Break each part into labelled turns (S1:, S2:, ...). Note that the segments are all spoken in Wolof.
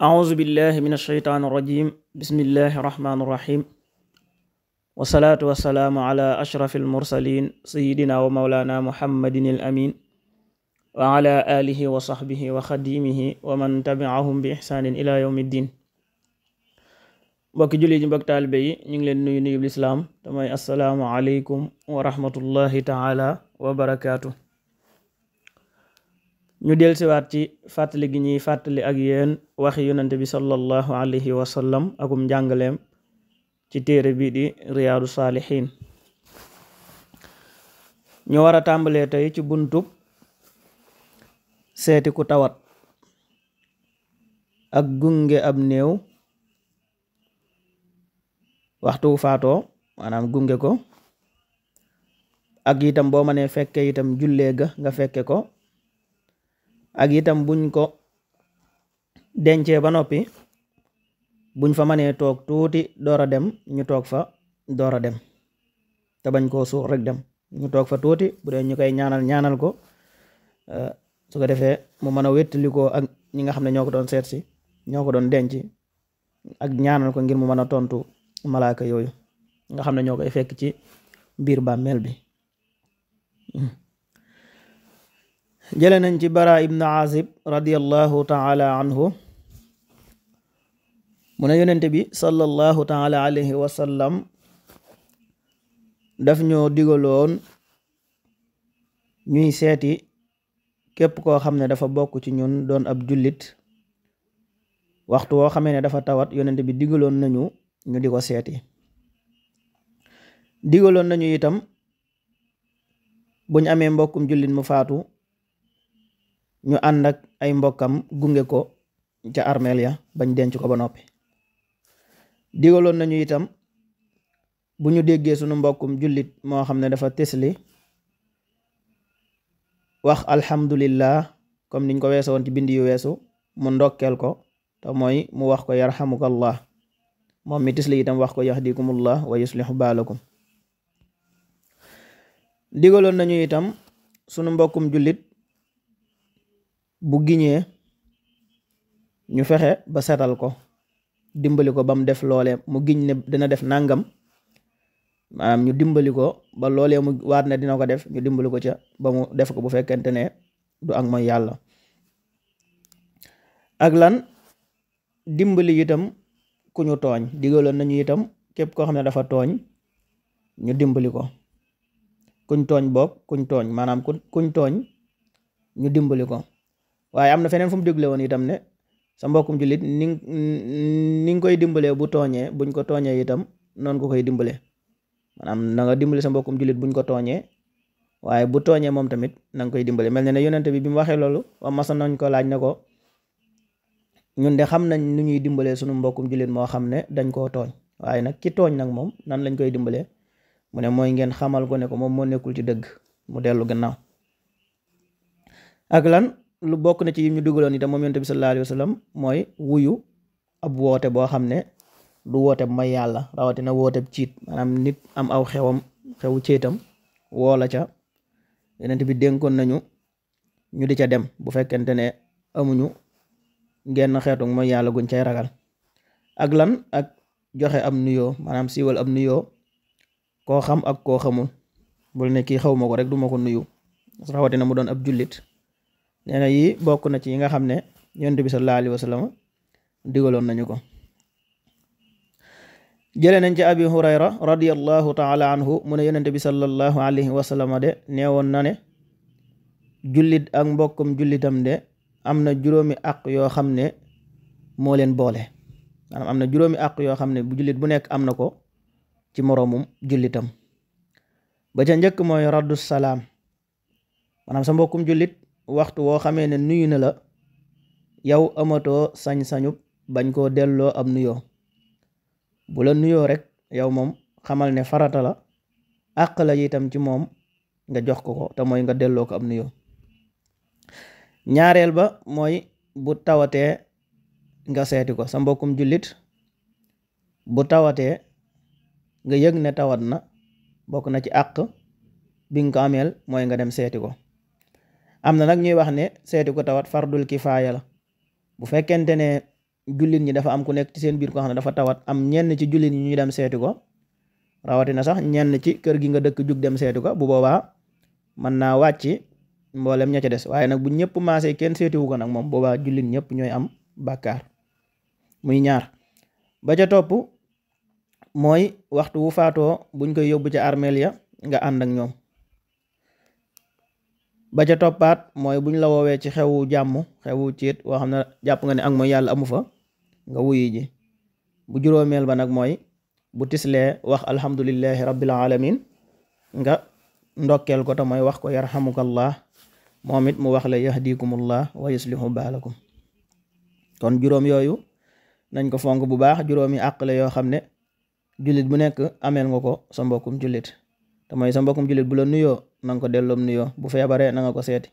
S1: أعوذ بالله من الشيطان الرجيم بسم الله الرحمن الرحيم والصلاة والسلام على أشرف المرسلين سيدنا ومولانا محمد الأمين وعلى آله وصحبه وخديمه ومن تبعهم بإحسان إلى يوم الدين. mbokki julli ji mbokk taalibe yi ñu ngi leen nuyu nuyu lislaam te mooy assalaamu aleykum wa rahmatullahi taala wa barakaatu. ñu dellusiwaat ci fàttali gi ñuy fàttali ak yéen waxi yonante bi sallallahu alayhi wa sallam akum njàngaleem ci téere bi di riyaadu saalihiin. ñu war a tàmbalee tey ci buntub seeti ku tawat ak gunge ab néew waxtu faatoo maanaam gunge ko, ak itam boo mënee fekke itam jullee ga nga fekke ko, ak itam buñ ko dencee ba noppi buñ fa mënee toog tuuti door a dem ñu toog fa door a dem te bañ koo suux rek dem, ñu toog fa tuuti bu dee ñu koy ñaanal ko su ko defee mu mën a wéttalikoo ak ñi nga xam ne ñoo ko doon seet si ñoo ko doon denc, ak ñaanal ko ngir mu mën a tontu malaaka yooyu nga xam ne ñoo koy fekk ci biir bàmmeel bi. jële nañ ci bara ibn azib radiyallahu taala anhu mu ne yonente bi sallallahu taala alayhi wa sallam daf ñoo digaloon ñuy seeti képp koo xam ne dafa bokk ci ñun doon ab jullit waxtu woo xamee ne dafa tawat yonente bi digaloon nañu ñu di ko seeti. digaloon nañu itam buñ amee mbokkum jullit mu faatu ñu ànd ak ay mbokkam gunge ko ca armeel ya bañ denc ko ba noppi. digaloon nañu itam bu ñu déggee sunu mbokkum jullit moo xam ne dafa tisli wax alhamdulillah comme niñ ko weeso woon ci bind yu weesu, mu ndokkeel ko te mooy mu wax ko yarhamukallah, moom mi tisli itam wax ko yahdikumullah wa yuslihu baalakum. digaloon nañu itam sunu mbokkum jullit bu giñee ñu fexe ba setal ko, dimbali ko ba mu def loole mu giñ ne dina def nangam, maanaam ñu dimbali ko ba loolee mu waat ne dina ko def, ñu dimbali ko ca ba mu def ko bu fekkente ne du ak mooy yàlla. ak lan dimbali itam ku ñu tooñ, digaloon nañu itam képp koo xam ne dafa tooñ ñu dimbali ko, kuñ tooñ boog kuñ tooñ maanaam kuñ tooñ ñu dimbali ko. waaye am na feneen fu mu dégle woon itam ne sa mbokkum jullit ni nga koy dimbalee bu tooñee, buñ ko tooñee itam noonu ko koy dimbale, maanaam na nga dimbale sa mbokkum jullit buñ ko tooñee, waaye bu tooñee moom tamit na nga koy dimbale. mel ne yonente bi mu waxee loolu wa masa nañ ko laaj ne ko ñun de xam nañ nu ñuy dimbalee sunu mbokkum jullit moo xam ne dañ koo tooñ, waaye nag ki tooñ nag moom nan lañ koy dimbalee, mu ne mooy ngeen xamal ko ne ko moom moo nekkul ci dëgg mu dellu gannaaw. ak lan lu bokk na ci yi ñu dugaloon itam moom yonent bi sallallahu alayhi wa sallam mooy wuyu ab woote boo xam ne du woote may yàlla, rawatina woote ciit, maanaam nit am aw xewu ciitam woo la ca, yonent bi dénkoon nañu ñu di ca dem bu fekkente ne amuñu genn xeetu mooy yàlla guñ cay ragal. ak lan ak joxe am nuyoo, maanaam siiwal am nuyoo koo xam ak koo xamul, bul ne kii xaw ma ko rek du ma ko nuyu, rawatina mu doon ab jullit. nee na yi bokk na ci yi nga xam ne yonent bi sallallahu alayhi wa sallam digaloon nañu ko. jële nañ ci abi hurayra radiyallahu taala anhu mu ne yonent bi sallallahu alayhi wa sallam de neewoon na ne jullit ak mbokkum jullitam de am na juróomi àq yoo xam ne moo leen boole, maanaam am na juróomi àq yoo xam ne bu jullit bu nekk am na ko ci moroomum jullitam. ba ca njëkk mooy raddu salaam, maanaam sa mbokkum jullit waxtu woo xamee ne nuyu na la yow amatoo sañ-sañu bañ koo delloo ab nuyoo. bu la nuyoo rek yow moom xamal ne farata la, àq la itam ci moom nga jox ko te mooy nga delloo ko ab nuyoo. ñaareel ba mooy bu tawatee nga seeti ko, sa mbokkum jullit bu tawatee nga yëg ne tawat na, bokk na ci àq bi nga ko ameel mooy nga dem seeti ko. am na nag ñuy wax ne seeti ko tawat fardul kifaaya la, bu fekkente ne jullit ñi dafa am ku nekk ci seen biir koo xam ne dafa tawat, am ñenn ci jullit ñi ñu dem seeti ko, rawatina sax ñenn ci kër gi nga dëkk jug dem seeti ko, bu boobaa mën naa wàcc mboolem ña ca des. waaye nag bu ñëpp maasee kenn seetiwu ko nag moom boobaa jullit ñëpp ñooy am bàkkaar. muy ñaar. ba ca topp mooy waxtu wu faatoo buñ koy yóbbu ca armeel ya nga ànd ak ñoom. ba ca toppaat mooy buñ la woowee ci xewu jàmm, xewu ciit woo xam ne jàpp nga ne ak mooy yàlla amu fa, nga wuyi ji. bu juróomeel ba nag mooy bu tislee wax alhamdulillahi rabbil alamin nga ndokkeel ko te mooy wax ko yarhamukallah, moom it mu wax la yahdikumullah wa yuslihu baalakum. kon juróom yooyu nañ ko fonk bu baax. juróomi àq la yoo xam ne jullit bu nekk ameel nga ko sa mbokkum jullit, te mooy sa mbokkum jullit bu la nuyoo na nga ko delloom nuyoo, bu feebaree na nga ko seeti,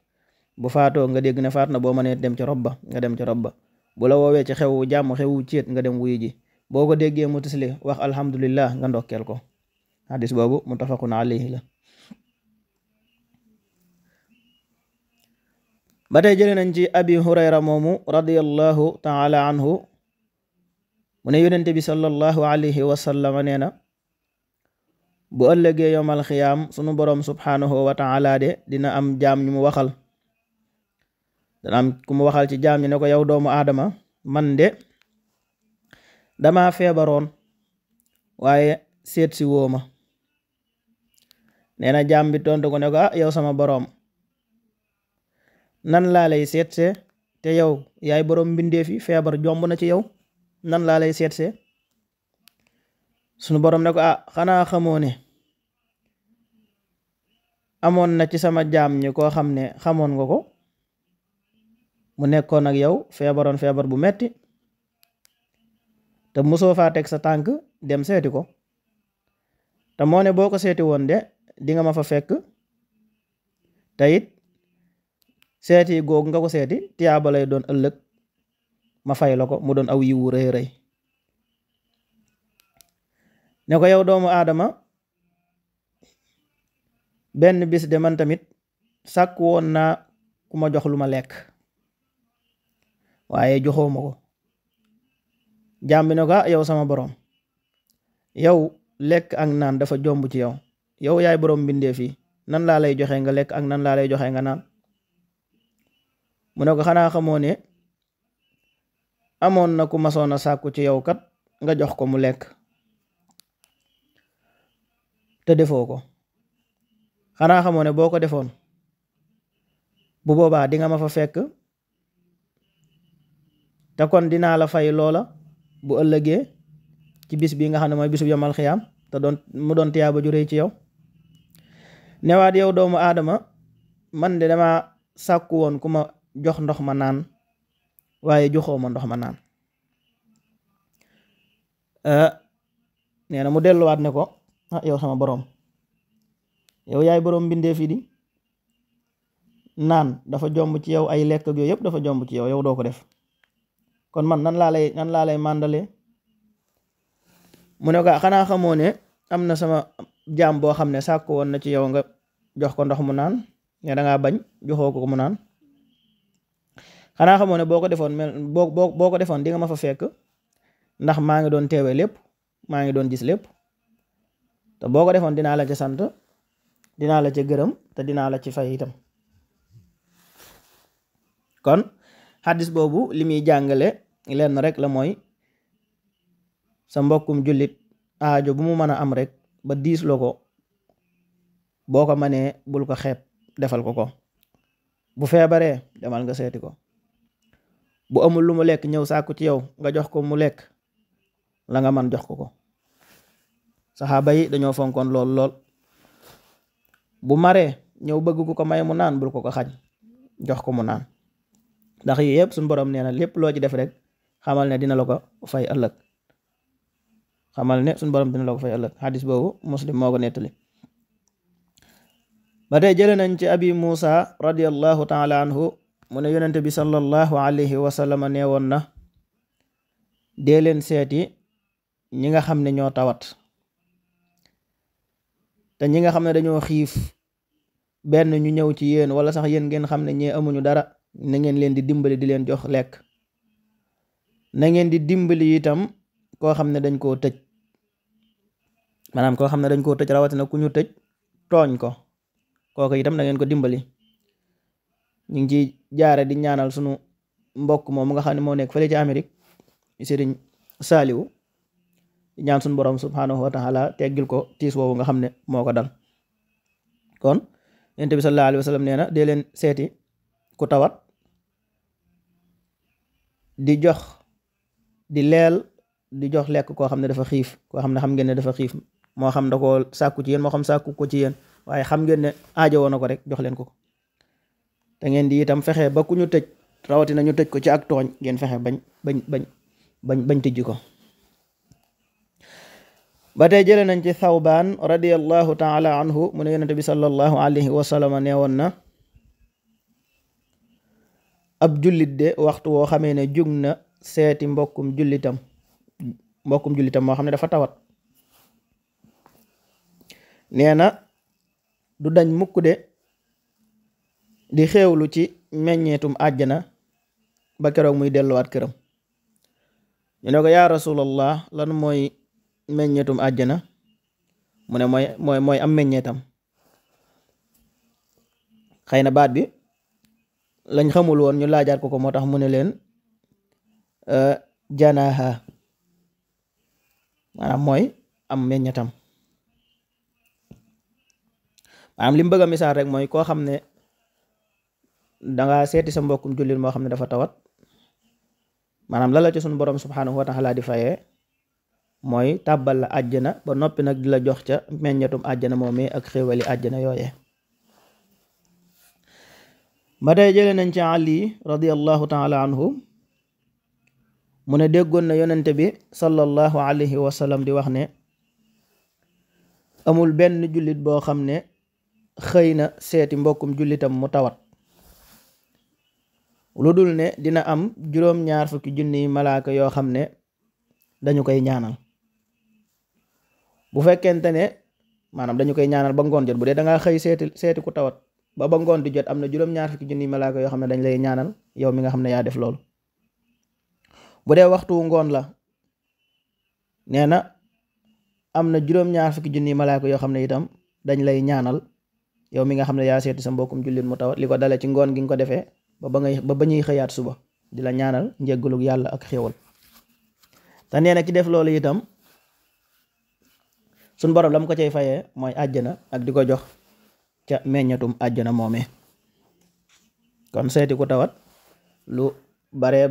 S1: bu faatoo nga dégg ne faat na boo mënee dem ca rob ba nga dem ca rob ba, bu la woowee ci xewu jàmm xewu ciit nga dem wuyu ji, boo ko déggee mu tisli wax alhamdulillah nga ndokkeel ko. hadis boobu muttafaqun alayhi la. ba tey jëlee nañ ci abi hurayra moomu radiyallahu taala anhu mu ne yonente bi sallallahu alayhi wa sallam nee na bu ëllëgee yowmal xiyaam sunu boroom subhanahu wa taala de dina am jaam ñu mu waxal, dana am ku mu waxal ci jaam ñi ne ko yow doomu aadama, man de dama feebaroon waaye seet si wooma. nee na jaam bi tontu ko ne ko yow sama boroom, nan laa lay seetse te yow yaay boroom mbindeef yi, feebar jomb na ci yow, nan laa lay seetse. sunu boroom ne ko xanaa xamoo ne amoon na ci sama jaam ñi koo xam ne xamoon nga ko, mu nekkoon ak yow feebaroon feebar bu metti te mosoo faa teg sa tànk dem seeti ko, te moo ne boo ko seeti woon de di nga ma fa fekk, te it seeti googu nga ko seeti tiyaaba lay doon ëllëg, ma fay la ko mu doon aw yiwu rëy rëy. ne ko yow doomu aadama, benn bis de man tamit sàkk woon naa ku ma jox lu ma lekk waaye joxoo ma ko. jaam bi ne ko yow sama boroom, yow lekk ak naan dafa jomb ci yow, yow yaay boroom mbindeef yi, nan laa lay joxe nga lekk ak nan laa lay joxe nga naan. mu ne ko xanaa xamoo ne amoon na ku masoon a sàkku ci yow kat nga jox ko mu lekk te defoo ko. xanaa xamoo ne boo ko defoon bu boobaa di nga ma fa fekk, te kon dinaa la fay loola bu ëllëgee ci bis bi nga xam ne mooy bisu yomal xiyaam, te mu doon tiyaaba ju rëy ci yow. newaat yow doomu aadama, man de dama sàkku woon ku ma jox ndox ma naan waaye joxoo ma ndox ma naan. nee na mu delluwaat ne ko yow sama boroom, yow yaay boroom mbindeef yi di, naan dafa jomb ci yow, ay lekk ak yooyu yëpp dafa jomb ci yow, yow doo ko def, kon man nan laa lay màndale. mu ne ko xanaa xamoo ne am na sama jaam boo xam ne sàkk woon na ci yow nga jox ko ndox mu naan, ne dangaa bañ joxoo ko mu naan. xanaa xamoo ne boo ko defoon di nga ma fa fekk, ndax maa ngi doon teewe lépp, maa ngi doon gis lépp, te boo ko defoon dinaa la ca sant, dinaa la ca gërëm, te dinaa la ci fay itam. kon xaddis boobu li muy jàngale lenn rek la, mooy sa mbokkum jullit aajo bu mu mën a am rek ba diis loo ko, boo ko mënee bul ko xeeb, defal ko ko. bu feebaree demal nga seeti ko, bu amul lu mu lekk ñëw sàkku ci yow nga jox ko mu lekk, la nga man jox ko ko. saxaaba yi dañoo fonkoon lool. bu maree ñëw bëgg ku ko may mu naan, bul ko xañ, jox ko mu naan, ndax yi yëpp suñu borom nee na lépp loo ci def rek xamal ne dina la ko fay ëllëg, xadis boobu Muslim moo ko nettali. ba tey jële nañ ci abi Muusa radiyallahu taala anhu mu ne yonente bi sallallahu alayhi wa sallam nee woon na, dee leen seeti ñi nga xam ne ñoo tawat, te ñi nga xam ne dañoo xiif, benn ñu ñëw ci yéen wala sax yéen ngeen xam ne ñee amuñu dara, na ngeen leen di dimbali di leen jox lekk. na ngeen di dimbali itam koo xam ne dañ koo tëj, maanaam koo xam ne dañ koo tëj rawatina ku ñu tëj tooñ ko, kooku itam na ngeen ko dimbali. ñu ngi ci jaare di ñaanal sunu mbokk moom nga xam ne moo nekk fële ci Amérique Sëriñ Saaliwu ñaan sunu borom subhanahu wa taala teggil ko tiis woowu nga xam ne moo ko dal. kon Yonent bi sallallahu alayhi wa sallam nee na dee leen seeti ku tawat di jox di leel di jox lekk koo xam ne dafa xiif, koo xam ne xam ngeen ne dafa xiif, moo xam da koo sàkku ci yéen moo xam sàkku ko ci yéen, waaye xam ngeen ne aajo woon na ko rek jox leen ko. te ngeen di itam fexe ba ku ñu tëj rawatina ñu tëj ko ci ak tooñ ngeen fexe bañ tëj ko. ba tey jële nañ ci Thawbaan radiyallahu taala anhu mu ne Yonent bi sallallahu alayhi wa sallam nee woon na ab jullit de waxtu woo xamee ne jug na seeti mbokkum jullitam moo xam ne dafa tawat, nee na du dañ mukk de di xéewlu ci meññeetum àjjana ba keroog muy delluwaat këram. ñu ne ko yaa rasulallah lan mooy meññeetum àjjana? mu ne mooy am meññeetam. xëy na baat bi lañ xamul woon ñu laajaat ko moo tax mu ne leen janaha, maanaam mooy am meññetam. maanaam li mu bëgg a misaal rek mooy koo xam ne danga seeti sa mbokkum jullit moo xam ne dafa tawat, maanaam la ci sunu borom subhanahu wa taala di fayee mooy tàbbal la àjjana ba noppi nag di la jox ca meññetum àjjana moomee ak xéewali àjjana yooyee. ba tey jële nañ ci Ali radiyallahu taala anhu mu ne déggoon na Yonent bi sallallahu alayhi wa sallam di wax ne amul benn jullit boo xam ne xëy na seeti mbokkum jullitam mu tawat lu dul ne dina am 2 junniy malaaka yoo xam ne dañu koy ñaanal. bu fekkente ne maanaam dañu koy ñaanal ba ngoon jot, bu dee dangaa xëy seeti ku tawat ba ngoon di jot am na 2 junniy malaaka yoo xam ne dañ lay ñaanal yow mi nga xam ne yaa def loolu. bu dee waxtu ngoon la nee na am na 2 junniy malaaka yoo xam ne itam dañ lay ñaanal yow mi nga xam ne yaa seeti sa mbokkum jullit mu tawat, li ko dale ci ngoon gi nga ko defee ba ñuy xëyaat suba di la ñaanal njéggalug yàlla ak xéewal. te nee na ci def loolu itam suñ borom la mu ko cay fayee mooy àjjana ak di ko jox ca meññatum àjjana moomee. kon seeti ku tawat lu baree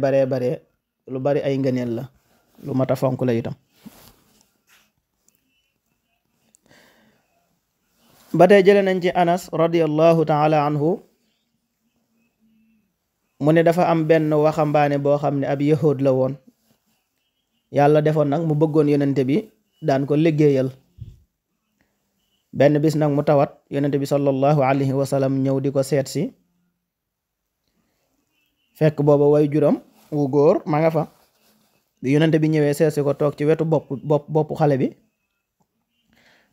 S1: lu bari ay ngëneel la, lu mat a fonk la itam. ba tey jële nañ ci Anas radiyallahu taala anhu mu ne dafa am benn waxambaane boo xam ne ab yahud la woon, yàlla defoon nag mu bëggoon Yonent bi daan ko liggéeyal. benn bis nag mu tawat, Yonent bi sallallahu alayhi wa sallam ñëw di ko seet si, fekk booba way juram wu góor ma nga fa. bi Yonent bi ñëwee seet si ko toog ci wetu boppu xale bi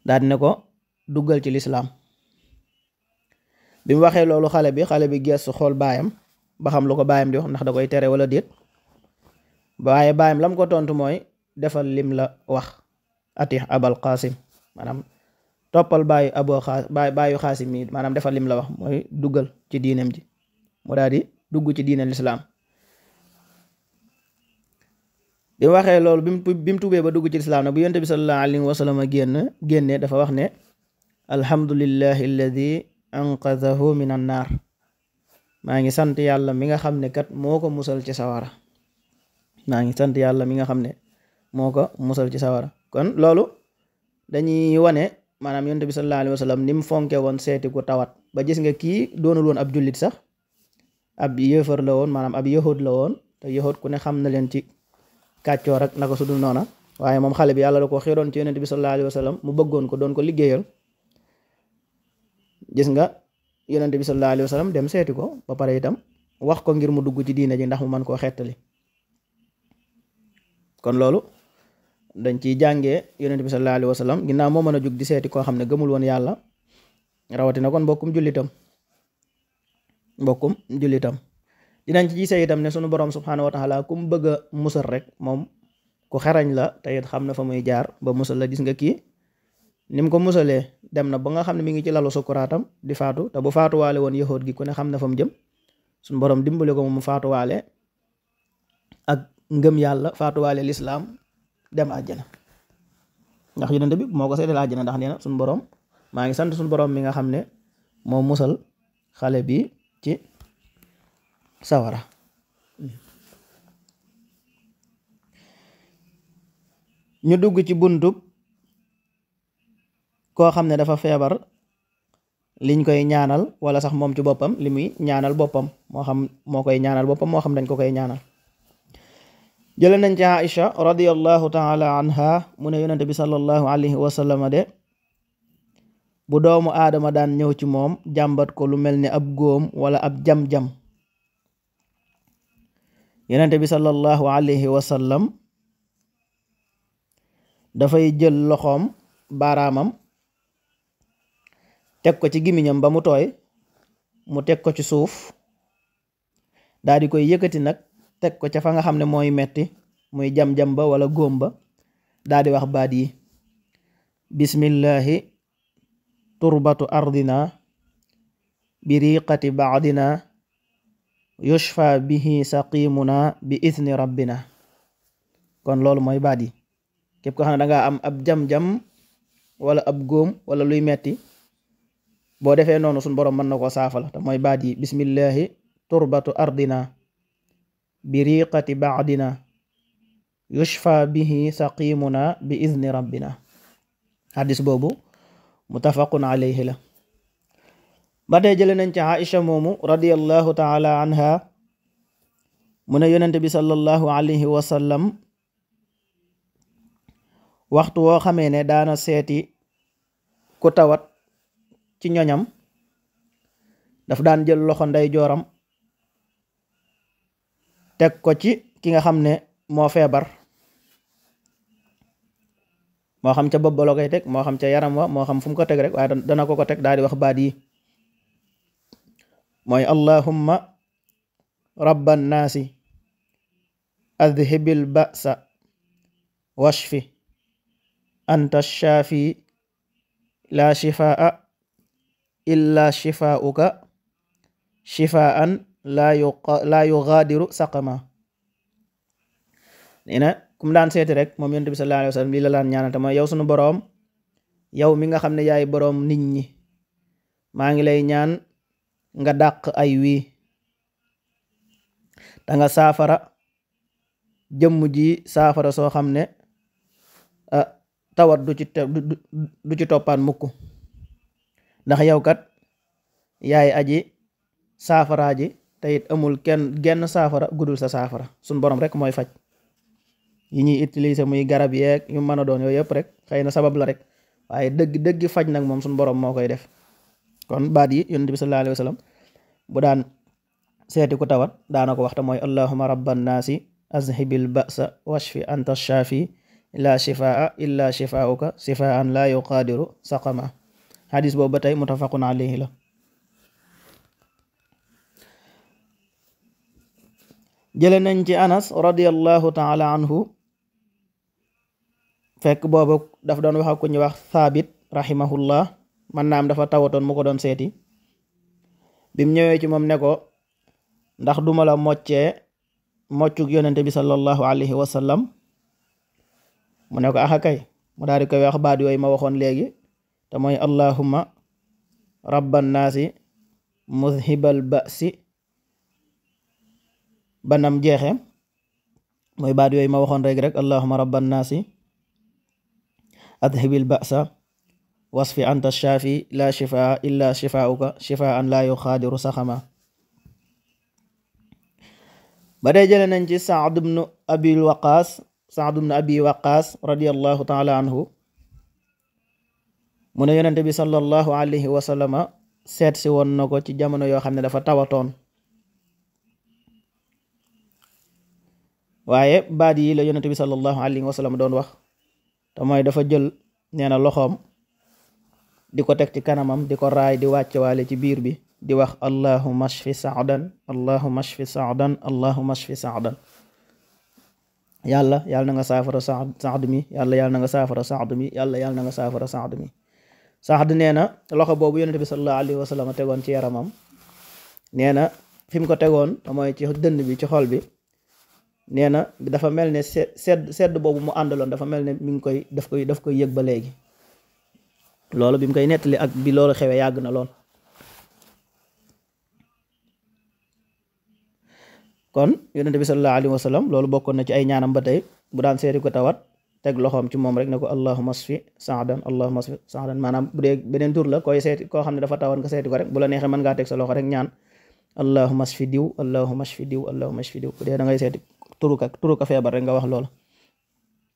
S1: daal ne ko duggal ci lislaam. bi mu waxee loolu xale bi geestu xool baayam ba xam lu ko baayam di wax ndax da koy tere wala déet, waaye baayam lam ko tontu mooy defal lim la wax, ati abal qasim, maanaam toppal baayu xaasim mi, maanaam defal lim la wax mooy duggal ci diineem ji. mu daal di dugg ci diine lislaam. bi mu waxee loolu bi mu tuubee ba dugg ci lislaam nag bu Yonent bi sallallahu alayhi wa sallam génne dafa wax ne alhamdulillahi alladi anqadahu min an naar, maa ngi sant yàlla mi nga xam ne kat moo ko musal ci sawara. kon loolu dañuy wane maanaam Yonent bi sallallahu alayhi wa sallam ni mu fonke woon seeti ku tawat, ba gis nga kii doonul woon ab jullit sax, ab yéefar la woon, maanaam ab yahud la woon, te yahud ku ne xam na leen ci kàccoor ak naka sudul noona, waaye moom xale bi yàlla da ko xiiroon ci Yonent bi sallallahu alayhi wa sallam mu bëggoon ko, doon ko liggéeyal. gis nga Yonent bi sallallahu alayhi wa sallam dem seeti ko ba pare itam wax ko ngir mu dugg ci diina ji ndax mu mën koo xettali. kon loolu dañ ciy jàngee Yonent bi sallallahu alayhi wa sallam ginnaaw moo mën a jug di seeti koo xam ne gëmul woon yàlla, rawatina kon mbokkum jullitam dinañ ci gisee itam ne sunu borom subhanahu wa taala ku mu bëgg a musal rek moom ku xerañ la te it xam na fa muy jaar ba musal la. Gis nga kii ni mu ko musalee dem na ba nga xam ne mi ngi ci lalu sukuraatam di faatu, te bu faatuwaale woon yahood gi ku ne xam na fa mu jëm. sunu borom dimbali ko mu faatuwaale ak ngëm yàlla, faatuwaale lislaam, dem àjjana. ndax yonent bi moo ko seedal àjjana, ndax nee na sunu borom maa ngi sant sunu borom mi nga xam ne moo musal xale bi ci sawara. ñu dugg ci buntub koo xam ne dafa feebar, liñ koy ñaanal wala sax moom ci boppam li muy ñaanal boppam, moo xam moo koy ñaanal boppam, moo xam dañ ko koy ñaanal. jële nañ ci Aisha radiyallahu taala anha mu ne yonente bi sallallahu alayhi wa sallam de bu doomu aadama daan ñëw ci moom jàmbat ko lu mel ni ab góom wala ab jam-jam, yonente bi sallallahu alayhi wa sallam dafay jël loxoom baaraamam teg ko ci gimiñam ba mu tooy, mu teg ko ci suuf, daal di koy yëkkati nag teg ko ca fa nga xam ne mooy metti muy jam-jam ba wala góom ba, daal di wax baat yi: bismillahi turbatu ardina biriqati baadina yushfa bihi saqimuna bi idni rabbina. kon loolu mooy baat yi. képp ko xam ne dangaa am ab jam-jam wala ab góom wala luy metti, boo defee noonu suñ borom mën na koo saafala. te mooy baat yi: bismillahi turbatu ardina biriqati baadina yushfa bihi saqimuna bi idni rabbina. hadis boobu muttafaqun alayhi la. ba tey jële nañ ci Aisha moomu radiyallahu taala anha mu ne yonente bi sallallahu alayhi wa sallam waxtu woo xamee ne daana seeti ku tawat ci ñoñam, daf daan jël loxo ndey jooram teg ko ci ki nga xam ne moo feebar, moo xam ca bopp ba la koy teg, moo xam ca yaram wa, moo xam fu mu ko teg rek, waaye dana ko teg daal di wax baat yi mooy: allahumma rabban naasi adhibil ba'sa washfi anta shaafi la shifaa illa shifaauka shifaan la yughadiru saqama. nee na kum daan seeti rek moom yonent bi sallallahu alayhi wa sallam lii la daan ñaanal te mooy: yow sunu boroom, yow mi nga xam ne yaay boroom nit ñi, maa ngi lay ñaan nga dàq ay wii, da nga saafara jëmm ji saafara soo xam ne tawat du ci toppaan mukk, ndax yow kat yaay aji saafara ji, te it amul genn saafara gudul sa saafara. suñ borom rek mooy faj. yi ñuy utiliser muy garab yeeg yu mën a doon yooyu yëpp rek xëy na sabab la rek, waaye dëgg faj nag moom suñ borom moo koy def. kon baat yi yonent bi sallallahu alayhi wa sallam bu daan seeti ku tawat daana ko waxta mooy: allahumma rabban naasi azhibil ba'sa washfi anta shaafi la shifaa illa shifaauka shifaan la yuqadiru saqama. hadis boobu ba tey muttafaqun alayhi la. jële nañ ci Anas radiyallahu taala anhu, fekk boobu daf doon wax ak ku ñu wax Thabit rahimahullah, man naam dafa tawatoon mu ko doon seeti. bim ñëwee ci moom ne ko: ndax duma la moccug yonente bi sallallahu alayhi wa sallam. mu ne ko: axa kay. mu daal di koy wax baat yooyu ma waxoon léegi te mooy: allahumma rabban naasi muzhibal ba'si, banam jeexe mooy baat yooyu ma waxoon rek allahumma rabban naasi adhibil ba'sa wasfi anta shaafi la shifaa illa shifaauka shifaan la yuxaadiru saxama. ba dee jële nañ ci Saad ibnu Abi Waqaas radiyallahu taala anhu mu ne yonente bi sallallahu alayhi wa sallama seet si woon na ko ci jamono yoo xam ne dafa tawatoon, waaye baat yi la yonente bi sallallahu alayhi wa sallam doon wax te mooy dafa jël nee na loxoom di ko teg ci kanamam, di ko raay di wàcce waale ci biir bi di wax allahumma shfi sa'dan allahumma shfi sa'dan allahumma shfi sa'dan. yàlla na nga saafara Saad mi yàlla na nga saafara Saad mi yàlla na nga saafara Saad mi. Saad nee na loxo boobu yonent bi sallallahu alayhi wa sallam tegoon ci yaramam, nee na fi mu ko tegoon mooy ci dënn bi ci xol bi, nee na dafa mel ne sedd boobu mu àndaloon dafa mel ne mi ngi koy daf koy yëg ba léegi. loolu bi mu koy nettali ak bi loolu xewee yàgg na lool. kon yonent bi sallallahu alayhi wa sallam loolu bokkoon na ci ay ñaanam ba tey bu daan seeti ko tawat teg loxoom ci moom rek ne ko allahumma shfi sa'dan allahumma shfi sa'dan. maanaam bu dee beneen tur la koy seeti koo xam ne dafa tawat nga seeti ko rek bu la neexee mën ngaa teg sa loxo rek ñaan allahumma shfi diw allahumma shfi diw allahumma shfi diw. bu dee da ngay seeti turu ka feebar rek nga wax loola,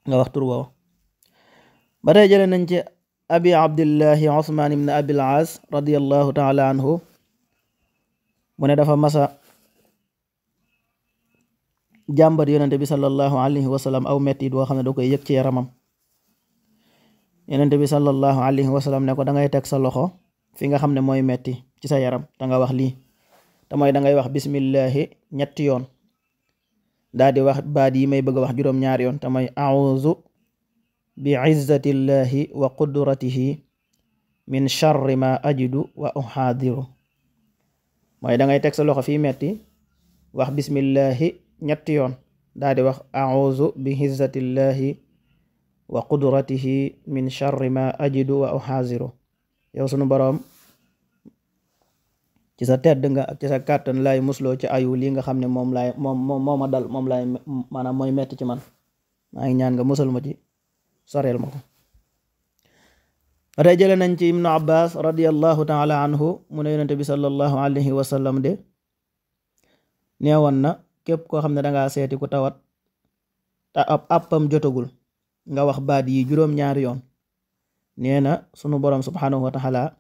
S1: nga wax tur woowa. ba tey jëlee nañ ci abi abdillahi Usmaan ibn abil aas radiyallahu taala anhu mu ne dafa masa jàmbat yonente bi sallallahu alayhi wa sallam aw metti boo xam ne da koy yëg ci yaramam. yonente bi sallallahu alayhi wa sallam ne ko da ngay teg sa loxo fi nga xam ne mooy metti ci sa yaram te nga wax lii te mooy da ngay wax bismillahi ñetti yoon daa di wax baat yi may bëgg a wax juróom-ñaari yoon te mooy a'uuzu bi izzatillahi wa qudratihi min sharri ma ajidu wa uhaadiru. mooy da ngay teg sa loxo fii metti wax bismillahi ñetti yoon daa di wax a'uuzu bi izzatillahi wa qudratihi min sharri ma ajidu wa uhaadiru. yow sunu boroom ci sa tedd nga ak ci sa kàttan laay musloo ci ayu lii nga xam ne moom ma dal moom laay maanaam mooy metti ci man, maa ngi ñaan nga musal ma ci soreel ma ko. tey jële nañ ci ibnu abbas radiyallahu taala anhu mu ne yonente bi sallallahu alayhi wa sallam de neewoon na képp koo xam ne dangaa seeti ku tawat te ab àppam jotagul nga wax baat yi juróom-ñaari yoon, nee na sunu boroom subhanahu wa taala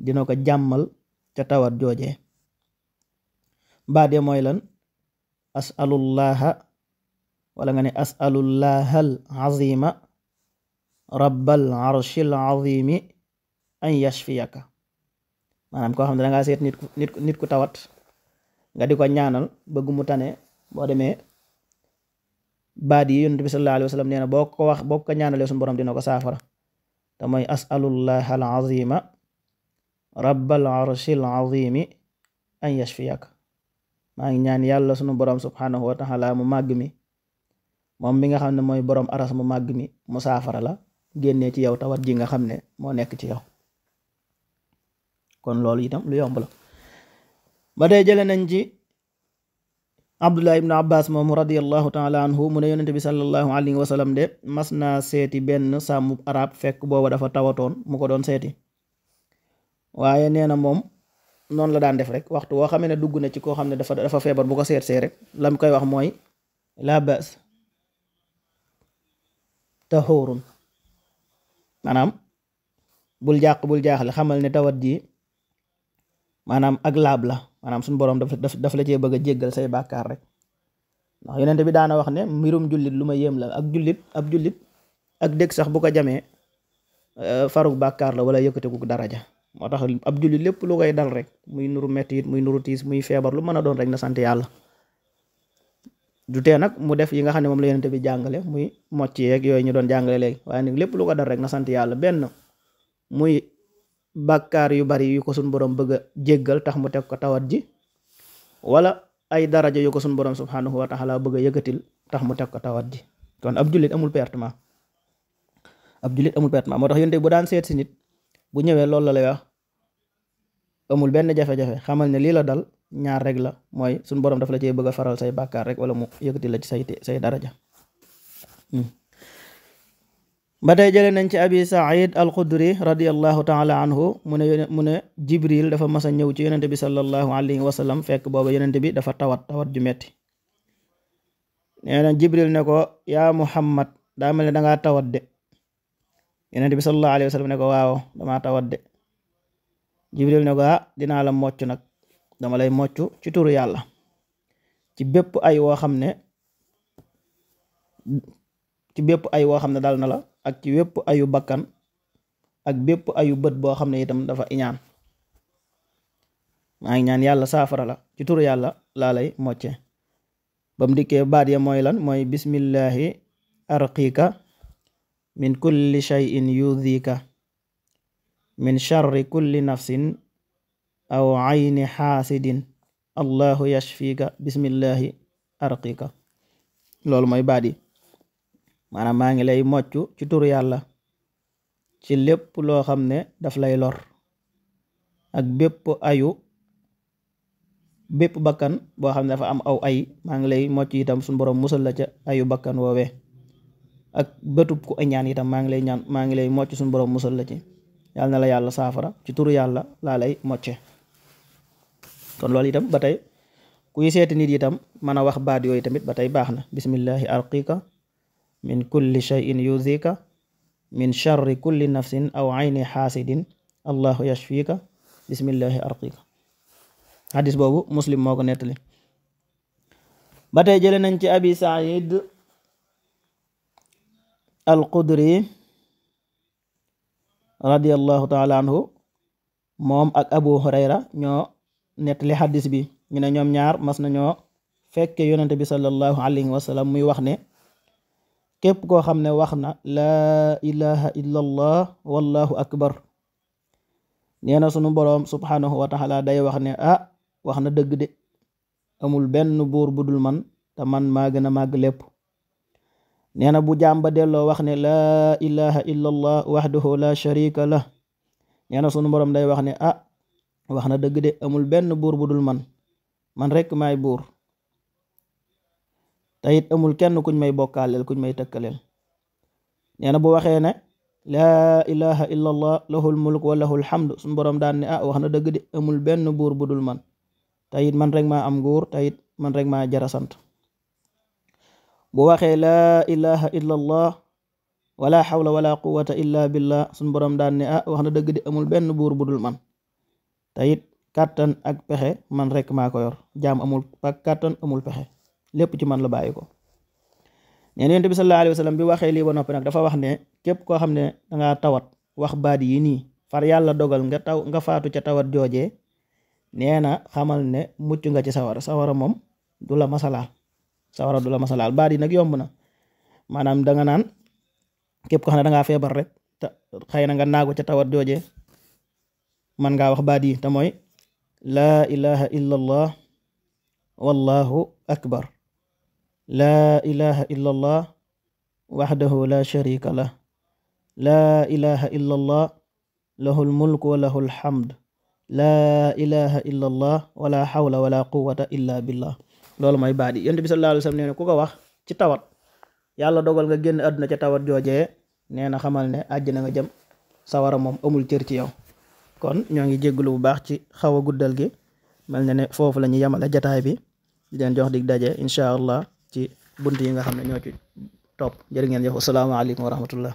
S1: dina ko jàmmal ca tawat joojee. baat ya mooy lan? as'alullaha wala nga ne as'alullahal azima rabbal arshil azimi an yashfiyaka. maanaam koo xam ne dangaa seet nit ku tawat nga di ko ñaanal bëgg mu tane, boo demee baat yi yonent bi sallallahu alayhi wa sallam nee na boo ko ñaanalee suñu borom dina ko saafara te mooy as'alullahal azima rabbal arshil azimi an yashfiyaka. maa ngi ñaan yàlla sunu borom subhanahu wa taala mu màgg mi, moom mi nga xam ne mooy borom aras mu màgg mi, mu saafara la génnee ci yow tawat ji nga xam ne moo nekk ci yow. kon loolu itam lu yomb la. ba tey jële nañ ci abdullah ibn abbas moomu radiyallahu taala anhu mu ne yonente bi sallallahu alayhi wa sallam de mas naa seeti benn sàmmu arab fekk booba dafa tawatoon mu ko doon seeti, waaye nee na moom noonu la daan def rek waxtu woo xamee ne dugg na ci koo xam ne dafa feebar bu ko seet see rek lam koy wax mooy la bas tahurun, maanaam bul jaaxle xamal ne tawat ji maanaam ak laab la, maanaam suñu boroom daf la cee bëgg a jéggal say bàkkaar rek. ndax yonent bi daana wax ne mbirum jullit lu ma yéem la, ab jullit ak dégg sax bu ko jamee farug bàkkaar la wala yëkkateku daraja. moo tax ab jullit lépp lu koy dal rek muy nuru metti it muy nuru tiis muy feebar lu mën a doon rek na sant yàlla. du tee nag mu def yi nga xam ne moom la yonent bi jàngale muy mocc yeeg yooyu ñu doon jàngale léegi, waaye nag lépp lu ko dal rek na sant yàlla. benn muy bàkkaar yu bari yu ko suñ borom bëgg a jéggal tax mu teg ko tawat ji, wala ay daraja yu ko suñ borom subhanahu wa taala bëgg a yëkkatil tax mu teg ko tawat ji. kon ab jullit amul pertement, moo tax yonent bu daan seet si nit bu ñëwee loolu la lay wax, amul benn jafe-jafe, xamal ne lii la dal ñaar rek la, mooy suñ borom daf la cee bëgg a faral say bàkkaar rek wala mu yëkkati la ci say daraja. ba tey jëlee nañ ci abi said al xudri radiyallahu taala anhu mu ne jibril dafa mas a ñëw ci yonente bi sallallahu alayhi wa sallam fekk booba yonente bi dafa tawat ju metti. nee na jibril ne ko yaa muhammad daa mel ne dangaa tawat de. yonente bi sallallahu alayhi wa sallam ne ko waaw damaa tawat de. jibril ne ko dinaa la mocc nag, dama lay mocc ci turu yàlla ci bépp ay woo xam ne dal na la, ak ci wépp ayu bakkan ak bépp ayu bët boo xam ne itam dafa iñaan. maa ngi ñaan yàlla saafara la ci turu yàlla laa lay mocce. ba mu dikkee baat ya mooy lan mooy bismillahi arqiika min kulli shay'in yudhika min sharri kulli nafsin aw ayni xaasidin allahu yashfika bismillahi arqiika. loolu mooy baat yi maanaam maa ngi lay mocc ci turu yàlla ci lépp loo xam ne daf lay lor ak bépp bakkan boo xam ne dafa am aw ay maa ngi lay mocc itam suñu borom musal la ca ayu bakkan woowee ak bëtub ku añaan itam maa ngi lay mocc suñu borom musal la ci. yàlla na la yàlla saafara ci turu yàlla laa lay mocce. kon loolu itam ba tey kuy seeti nit itam mën a wax baat yooyu tamit ba tey baax na. bismillahi arqiika min kulli shay'in yudhika min sharri kulli nafsin aw ayni xaasidin allahu yashfika bismillahi arqiika. hadis boobu muslim moo ko nettali. ba tey jële nañ ci abi said al qudri radiyallahu taala anhu moom ak abu hurayra ñoo nettali hadis bi. ñu ne ñoom ñaar mas nañoo fekke yonente bi sallallahu alayhi wa sallam muy wax ne képp koo xam ne wax na laa ilaha illa allah wallahu akbar nee na sunu boroom subhanahu wa taala day wax ne wax na dëgg de amul benn buur budul man te man maa gën a màgg lépp. nee na bu jaam ba delloo wax ne laa ilaha illa allah wahdahu la sharika lah nee na sunu boroom day wax ne wax na dëgg de amul benn buur budul man rekk maay buur te it amul kenn kuñ may bokkaaleel kuñ may tëkkaleel. nee na bu waxee ne laa ilaha illa allah lahul mulk wa lahul hamd sunu boroom daan ne wax na dëgg de amul benn buur budul man te it man rek maa am nguur te it man rek maa jara sant. bu waxee laa ilaha illa allah wala hawla wala quwwata illa billah sunu boroom daan ne wax na dëgg de amul benn buur budul man te it kàttan ak pexe man rek maa ko yor. jaam amul ak kàttan amul pexe lépp ci man la bàyyi ko. nee na Yonent bi sallallahu alayhi wa sallam bi waxee lii ba noppi nag dafa wax ne képp koo xam ne dangaa tawat wax baat yi nii far yàlla dogal nga faatu ca tawat joojee nee na xamal ne mucc nga ci sawara moom du la masalaal baat yi nag yomb na maanaam danga naan képp koo xam ne dangaa feebar rek te xëy na nga naagu ca tawat joojee man ngaa wax baat yi te mooy laa ilaha illa allah wallahu akbar laa ilaha illa allah wahdahu la sharika lah laa ilaha illa allah lahul mulku wa lahul hamd laa ilaha illa allah wala hawla wala quwwata illa billah. loolu mooy baat yi. Yonent bi sallallahu alayhi wa sallam nee na ku ko wax ci tawat yàlla dogal nga génn àdduna ca tawat joojee nee na xamal ne àjjana nga jëm sawara moom amul cër ci yow. kon ñoo ngi jégglu bu baax ci xaw a guddal gi mel na ne foofu la ñu yemale jataay bi di leen jox dig daje incha allah ci bunt yi nga xam ne ñoo ci topp. jërë ngeen jëf. asalaamaaleykum wa rahmatullah.